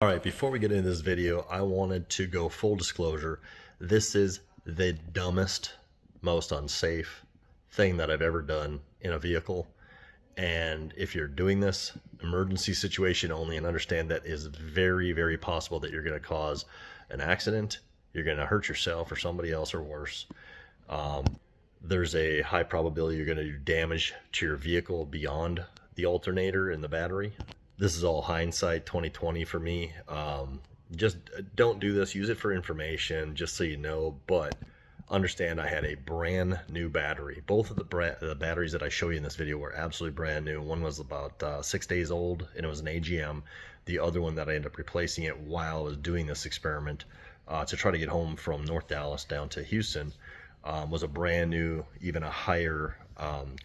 All right, before we get into this video, I wanted to go full disclosure. This is the dumbest, most unsafe thing that I've ever done in a vehicle. And if you're doing this, emergency situation only, and understand that is very, very possible that you're going to cause an accident. You're going to hurt yourself or somebody else or worse. There's a high probability you're going to do damage to your vehicle beyond the alternator and the battery. This is all hindsight 2020 for me. Just don't do this. Use it for information, just so you know. But understand, I had a brand new battery. Both of the batteries that I show you in this video were absolutely brand new. One was about 6 days old, and it was an AGM. The other one that I ended up replacing it while I was doing this experiment to try to get home from North Dallas down to Houston was a brand new, even a higher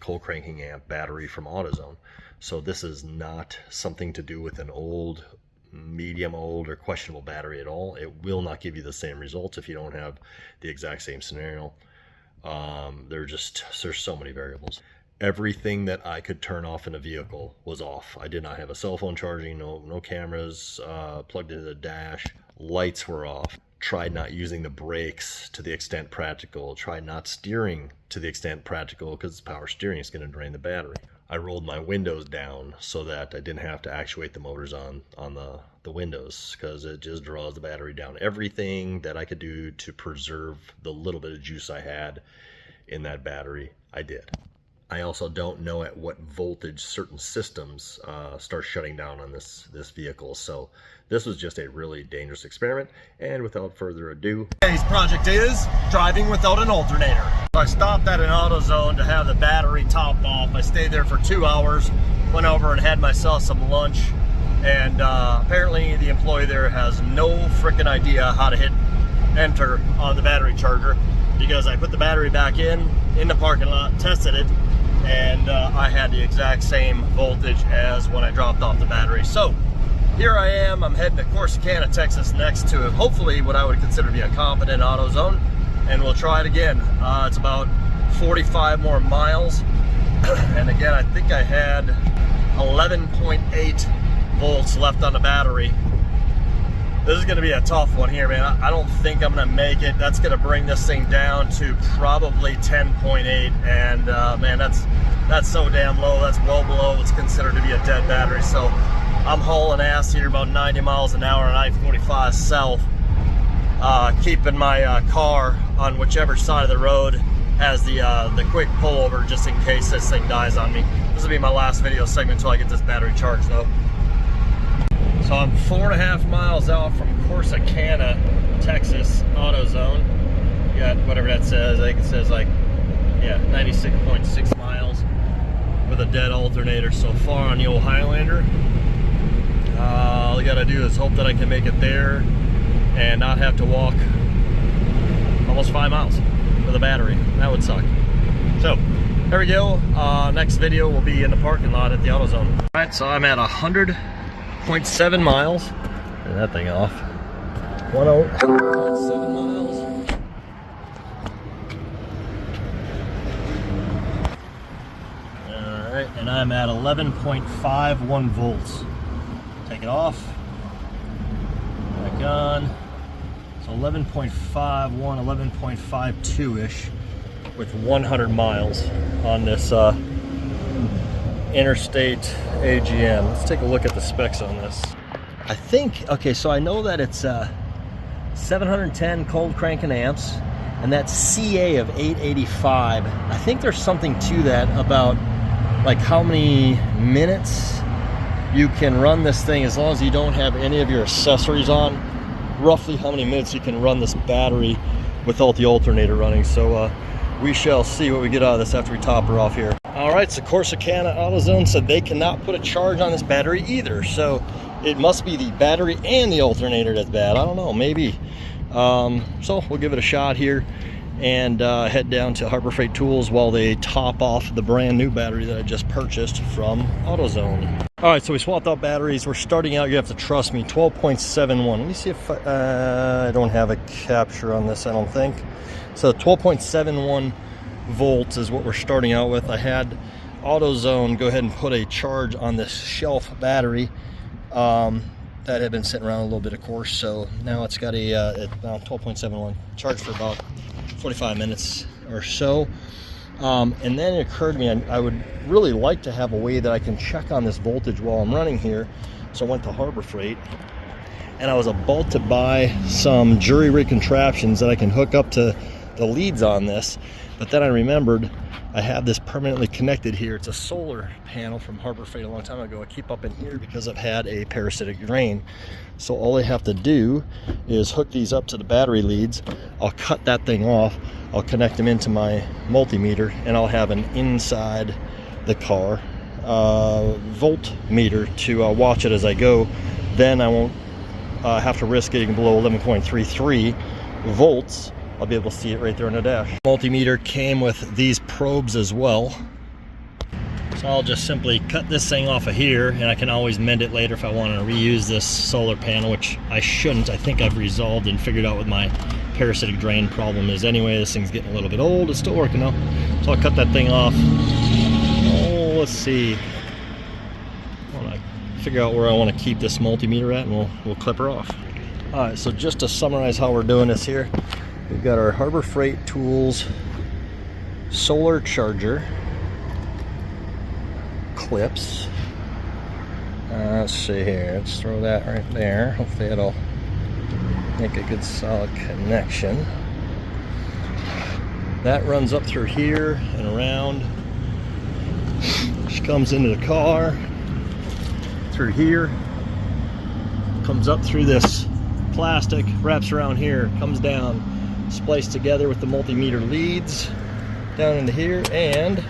cold cranking amp battery from AutoZone. So this is not something to do with an old, medium old, or questionable battery at all. It will not give you the same results if you don't have the exact same scenario. There's so many variables. Everything that I could turn off in a vehicle was off. I did not have a cell phone charging, no cameras plugged into the dash. Lights were off. Tried not using the brakes to the extent practical. Tried not steering to the extent practical, because power steering is going to drain the battery. I rolled my windows down so that I didn't have to actuate the motors on the windows, because it just draws the battery down. Everything that I could do to preserve the little bit of juice I had in that battery, I did. I also don't know at what voltage certain systems start shutting down on this vehicle. So this was just a really dangerous experiment. And without further ado, today's project is driving without an alternator. I stopped at an AutoZone to have the battery topped off. I stayed there for 2 hours, went over and had myself some lunch. And apparently the employee there has no freaking idea how to hit enter on the battery charger, because I put the battery back in the parking lot, tested it, and I had the exact same voltage as when I dropped off the battery. So here I am, I'm heading to Corsicana, Texas next to hopefully what I would consider to be a competent AutoZone, and we'll try it again. It's about 45 more miles, and again, I think I had 11.8 volts left on the battery. This is going to be a tough one here, man. I don't think I'm going to make it. That's going to bring this thing down to probably 10.8, and man, that's so damn low. That's well below what's considered to be a dead battery. So I'm hauling ass here about 90 miles an hour on I-45 south, keeping my car on whichever side of the road has the quick pullover, just in case this thing dies on me. This will be my last video segment until I get this battery charged, though. So I'm 4.5 miles out from Corsicana, Texas, AutoZone. You got whatever that says. I think it says like, yeah, 96.6 miles with a dead alternator so far on the old Highlander. All I gotta do is hope that I can make it there and not have to walk almost 5 miles with a battery. That would suck. So there we go. Next video will be in the parking lot at the AutoZone. All right, so I'm at 100.7 miles. Turn that thing off. 100.7 miles. Alright, and I'm at 11.51 volts. Take it off. Back on. So 11.51, 11.52-ish with 100 miles on this interstate AGM. Let's take a look at the specs on this. I think, okay, so I know that it's 710 cold cranking amps, and that's CA of 885. I think there's something to that about like how many minutes you can run this thing as long as you don't have any of your accessories on. Roughly how many minutes you can run this battery without the alternator running. So we shall see what we get out of this after we top her off here. All right, so Corsicana AutoZone said they cannot put a charge on this battery either. So it must be the battery and the alternator that's bad. I don't know, maybe. So we'll give it a shot here and head down to Harbor Freight Tools while they top off the brand new battery that I just purchased from AutoZone. All right, so we swapped out batteries. We're starting out, you have to trust me, 12.71. Let me see if I don't have a capture on this, I don't think. So 12.71 volts is what we're starting out with. I had AutoZone go ahead and put a charge on this shelf battery that had been sitting around a little bit, of course. So now it's got a 12.71 charge for about 45 minutes or so. And then it occurred to me I would really like to have a way that I can check on this voltage while I'm running here. So I went to Harbor Freight, and I was about to buy some jury rig contraptions that I can hook up to the leads on this. But then I remembered I have this permanently connected here. It's a solar panel from Harbor Freight a long time ago. I keep up in here because I've had a parasitic drain. So all I have to do is hook these up to the battery leads. I'll cut that thing off. I'll connect them into my multimeter, and I'll have an inside the car voltmeter to watch it as I go. Then I won't have to risk getting below 11.33 volts. I'll be able to see it right there on the dash. Multimeter came with these probes as well. So I'll just simply cut this thing off of here, and I can always mend it later if I want to reuse this solar panel, which I shouldn't. I think I've resolved and figured out what my parasitic drain problem is anyway. This thing's getting a little bit old. It's still working though. So I'll cut that thing off. Oh, let's see. I want to figure out where I want to keep this multimeter at, and we'll clip her off. All right, so just to summarize how we're doing this here, we've got our Harbor Freight Tools solar charger clips. Let's see here. Let's throw that right there. Hopefully it'll make a good solid connection. That runs up through here and around. She comes into the car through here, comes up through this plastic, wraps around here, comes down, spliced together with the multimeter leads down into here, and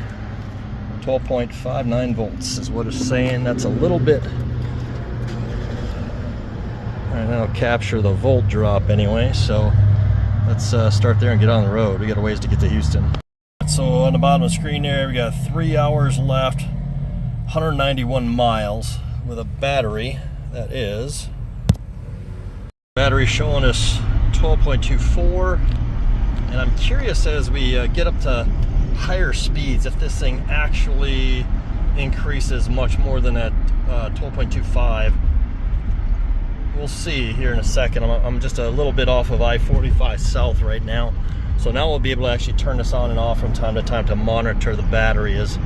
12.59 volts is what it's saying. That's a little bit, and that'll capture the volt drop anyway. So let's start there and get on the road. We got a ways to get to Houston. So on the bottom of the screen there, we got 3 hours left, 191 miles with a battery that is, battery showing us 12.24. And I'm curious, as we get up to higher speeds, if this thing actually increases much more than that 12.25. We'll see here in a second. I'm just a little bit off of I-45 South right now. So now we'll be able to actually turn this on and off from time to time to monitor the battery, is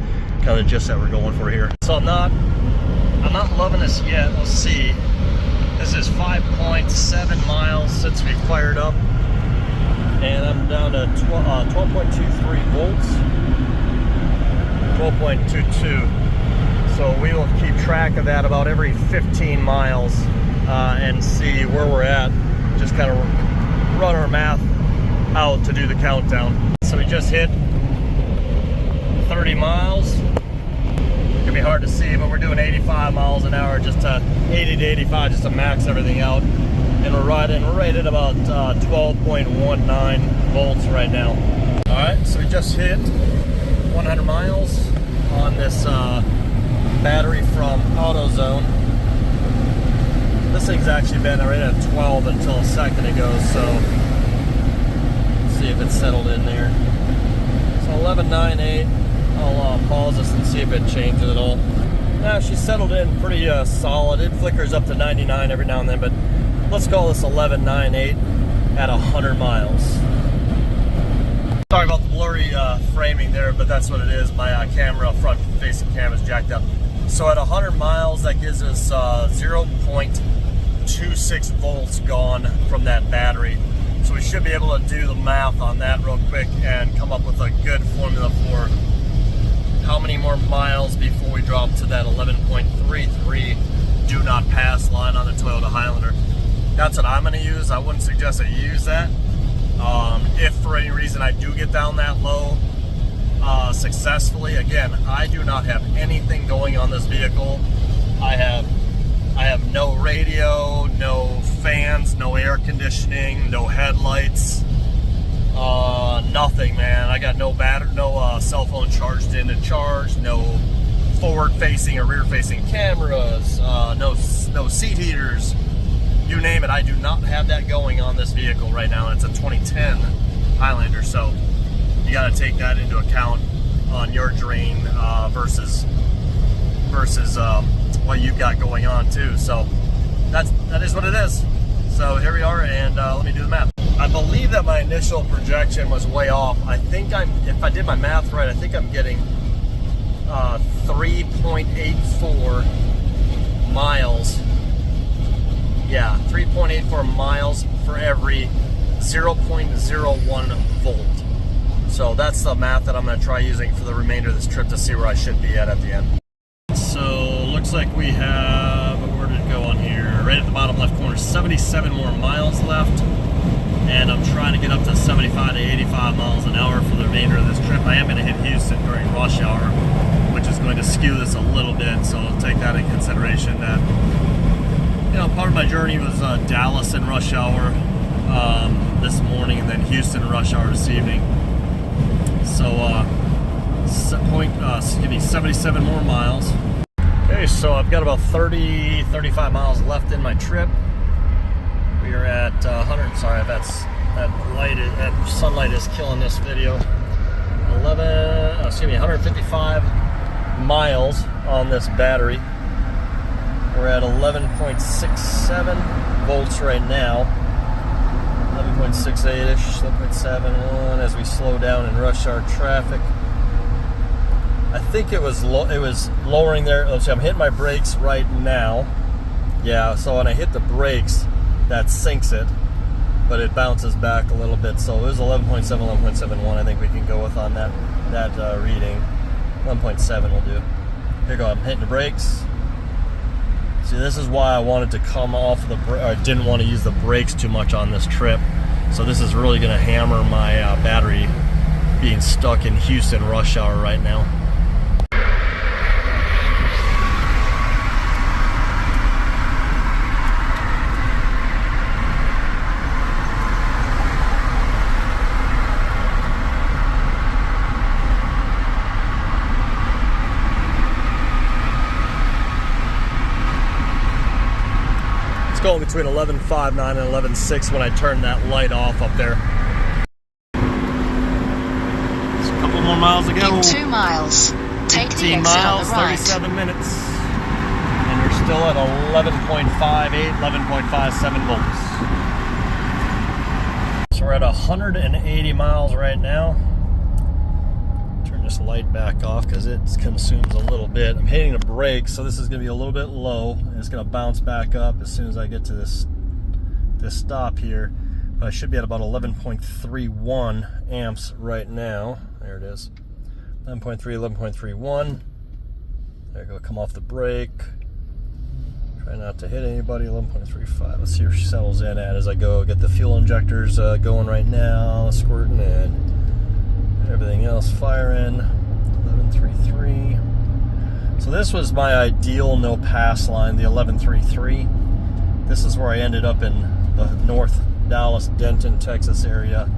kind of the gist that we're going for here. So I'm not loving this yet. We'll see. This is 5.7 miles since we fired up, and I'm down to 12.23 volts, 12.22. So we will keep track of that about every 15 miles and see where we're at. Just kind of run our math out to do the countdown. So we just hit 30 miles. It's gonna be hard to see, but we're doing 85 miles an hour, just to 80 to 85, just to max everything out. And we're right at about 12.19 volts right now. All right, so we just hit 100 miles on this battery from AutoZone. This thing's actually been right at 12 until a second ago, so let's see if it's settled in there. So 11.98. I'll pause this and see if it changes at all. Now she's settled in pretty solid. It flickers up to 99 every now and then, but let's call this 11.98 at 100 miles. Sorry about the blurry framing there, but that's what it is. My camera, front-facing camera, is jacked up. So at 100 miles, that gives us 0.26 volts gone from that battery. So we should be able to do the math on that real quick and come up with a good formula for how many more miles before we drop to that 11.33 do not pass line on the Toyota Highlander. That's what I'm going to use. I wouldn't suggest that you use that. If for any reason I do get down that low successfully, again, I do not have anything going on this vehicle. I have no radio, no fans, no air conditioning, no headlights, nothing, man. I got no battery, no cell phone charged in to charge, no forward-facing or rear-facing cameras, no seat heaters. You name it, I do not have that going on this vehicle right now. It's a 2010 Highlander, so you got to take that into account on your drain versus what you've got going on too. So that is what it is. So here we are, and let me do the math. I believe that my initial projection was way off. I think if I did my math right, I think I'm getting 3.84 miles. Yeah, 3.84 miles for every 0.01 volt. So that's the math that I'm going to try using for the remainder of this trip to see where I should be at the end. So looks like we have, where did it go on here? Right at the bottom left corner, 77 more miles left. And I'm trying to get up to 75 to 85 miles an hour for the remainder of this trip. I am going to hit Houston during rush hour, which is going to skew this a little bit. So I'll take that in consideration. That, you know, part of my journey was Dallas in rush hour this morning, and then Houston rush hour this evening. So 77 more miles. Okay, so I've got about 35 miles left in my trip. We are at 100. Sorry, that sunlight is killing this video. 155 miles on this battery. We're at 11.67 volts right now. 11.68ish, 11.71 as we slow down in rush hour traffic. I think it was lowering there. Let's see, I'm hitting my brakes right now. Yeah, so when I hit the brakes, that sinks it, but it bounces back a little bit. So it was 11.7, 11.71. I think we can go with on that reading. 11.7 will do. Here we go. I'm hitting the brakes. See, this is why I wanted to come off the I didn't want to use the brakes too much on this trip. So this is really going to hammer my battery being stuck in Houston rush hour right now. Going between 11.59 and 11.6 when I turn that light off up there. Just a couple more miles to go. In 2 miles. Take 15 miles, 37 minutes. And we're still at 11.58, 11.57 volts. So we're at 180 miles right now. Turn this light back off because it consumes a little bit. I'm hitting the brakes, so this is going to be a little bit low. And it's going to bounce back up as soon as I get to this stop here. But I should be at about 11.31 amps right now. There it is. 11.3, 11.31. There you go. Come off the brake. Try not to hit anybody. 11.35. Let's see where she settles in at as I go. Get the fuel injectors going right now. Squirting in. Everything else firing. 11.33. So this was my ideal no pass line, the 11.33. This is where I ended up in the North Dallas, Denton, Texas area.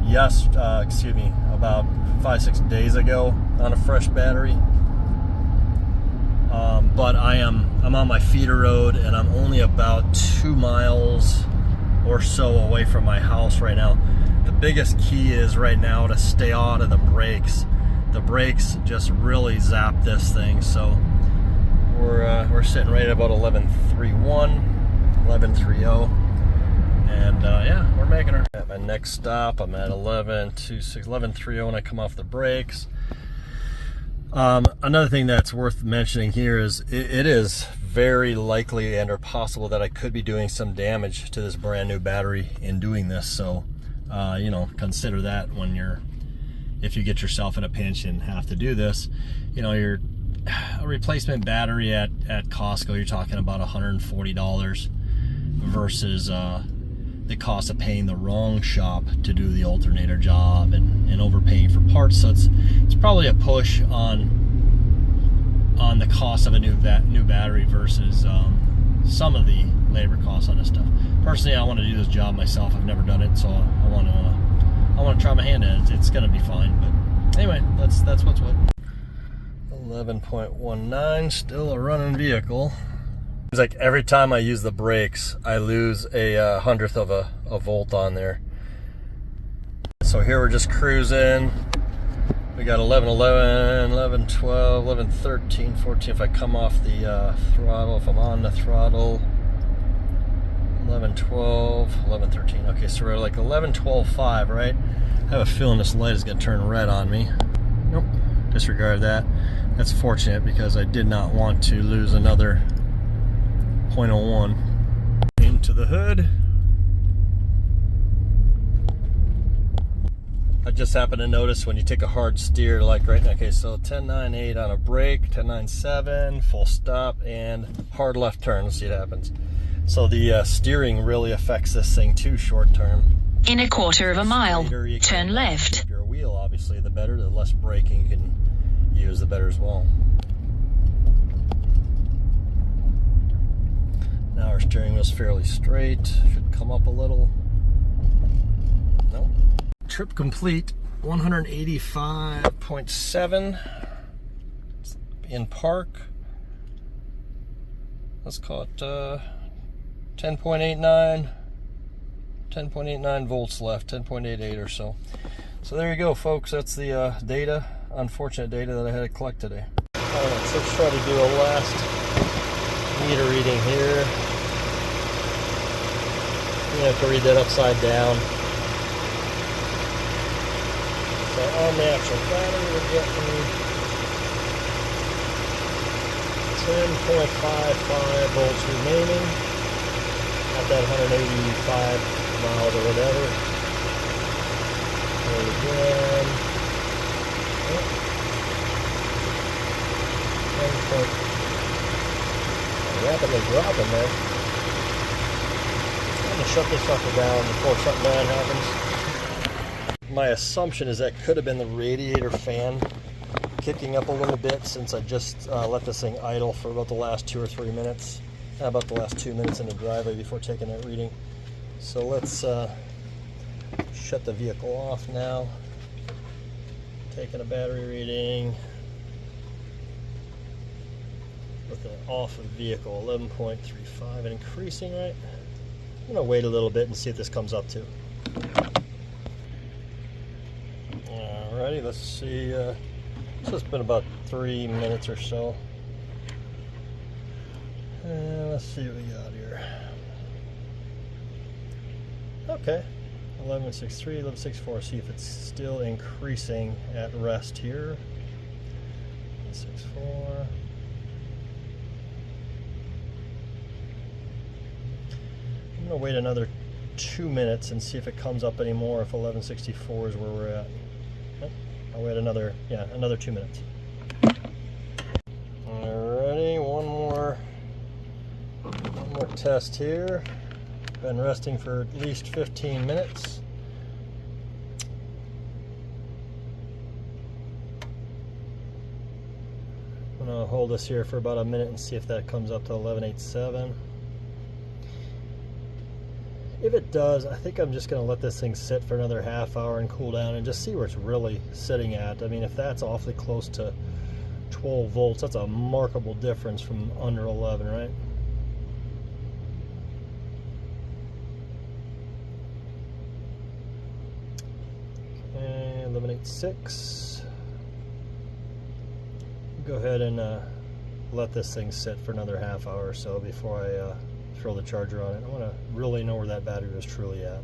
Yes, excuse me, about 5-6 days ago on a fresh battery. But I'm on my feeder road, and I'm only about 2 miles or so away from my house right now. The biggest key is right now to stay out of the brakes. The brakes just really zap this thing. So we're sitting right at about 11.31, 11.30, and yeah, we're making her. At my next stop, I'm at 11.26, 11.30 when I come off the brakes. Another thing that's worth mentioning here is it is very likely and or possible that I could be doing some damage to this brand new battery in doing this. So you know, consider that when if you get yourself in a pinch and have to do this. You know, a replacement battery at Costco, you're talking about $140 versus the cost of paying the wrong shop to do the alternator job and overpaying for parts. So it's probably a push on the cost of a new battery versus some of the labor costs on this stuff. Personally, I want to do this job myself. I've never done it, so I want to try my hand at it. It's going to be fine, but anyway, that's what's what. 11.19, still a running vehicle. Seems like every time I use the brakes, I lose a hundredth of a volt on there. So here we're just cruising. We got 11.11, 11.12, 11.13, 14. If I come off the throttle, if I'm on the throttle, 11, 12, 11, 13. Okay, so we're like 11, 12, 5, right? I have a feeling this light is going to turn red on me. Nope, disregard that. That's fortunate because I did not want to lose another 0.01. Into the hood. I just happened to notice when you take a hard steer, like right now, okay, so 10.9.8 on a brake, 10.9.7, full stop, and hard left turn. Let's see what happens. So the steering really affects this thing too short term. In a quarter of a mile, turn left. If your wheel, obviously, the better, the less braking you can use, the better as well. Now our steering wheel's fairly straight. Should come up a little. Nope. Trip complete, 185.7 in park. Let's call it 10.89 volts left, 10.88 or so. So there you go, folks. That's the data, unfortunate data that I had to collect today. All right, so let's try to do a last meter reading here. You have to read that upside down. So on the actual battery, we're getting 10.55 volts remaining at that 185 miles or whatever. There again. Rapidly dropping there. I'm going to shut this sucker down before something bad happens. My assumption is that could have been the radiator fan kicking up a little bit, since I just let this thing idle for about the last 2 or 3 minutes. About the last 2 minutes in the driveway before taking that reading. So let's shut the vehicle off now. Taking a battery reading with an off of vehicle, 11.35 and increasing, right? I'm going to wait a little bit and see if this comes up too. Alrighty, let's see. So it's been about 3 minutes or so. Let's see what we got here. Okay, 11.63, 11.64. See if it's still increasing at rest here. 11.64. I'm gonna wait another 2 minutes and see if it comes up anymore. If 11.64 is where we're at. I'll wait another 2 minutes. Alrighty, one more test here. Been resting for at least 15 minutes. I'm gonna hold this here for about a minute and see if that comes up to 11.87. If it does, I think I'm just going to let this thing sit for another half hour and cool down and just see where it's really sitting at. I mean, if that's awfully close to 12 volts, that's a remarkable difference from under 11, right? Okay, 11.86. Go ahead and let this thing sit for another half hour or so before I throw the charger on it. I want to really know where that battery is truly at.